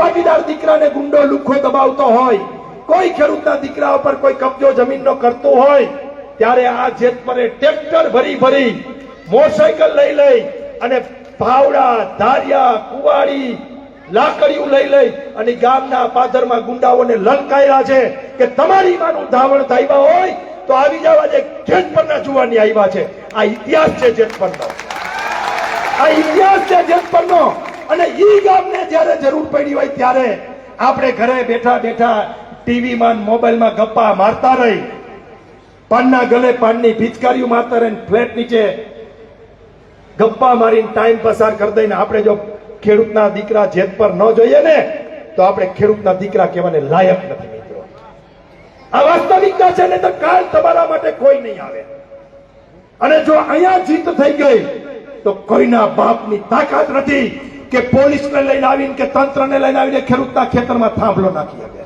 પાટીદાર દીકરાને ગુંડો લુખો દબાવતો હોય, કોઈ ખેડૂતના દીકરા ઉપર કોઈ કબજો જમીનનો કરતો હોય, ત્યારે આ જેતપરે ટ્રેક્ટર ભરી ભરી મોટરસાયકલ લઈ અને પાવડા, ધારિયા, કુવાડી, લાકડીયું લઈ અને ગામના પાદરમાં ગુંડાઓને લલકાર્યા છે કે તમારી માનું ધાવણ થાવ્યા હોય તો આવી જવા. જે જેતપરના જુવાની આવ્યા છે. આ ઇતિહાસ છે જેતપરનો, આ ઇતિહાસ છે જેતપરનો. અને ઈ ગામને જ્યારે જરૂર પડી હોય ત્યારે આપણે ઘરે બેઠા બેઠા ટીવીમાં મોબાઈલમાં ગપ્પા મારતા રહી, પાનના ગલે પાનની પિચકારીઓ મારતા રહીને ફ્લેટ નીચે ગપ્પા મારીને ટાઈમ પસાર કરી દઈને આપણે જો ખેડૂતના દીકરા જેતપર ન જોઈએ ને તો આપણે ખેડૂતના દીકરા કહેવાને લાયક નથી મિત્રો. આ વાસ્તવિકતા છે ને તો કાલ તમારા માટે કોઈ નહીં આવે. અને જો અહીંયા જીત થઈ ગઈ તો કોઈના બાપની તાકાત નથી કે પોલીસને લઈને આવીને કે તંત્રને લઈને આવીને ખેડૂતના ખેતરમાં થાંભલો નાખી શકે.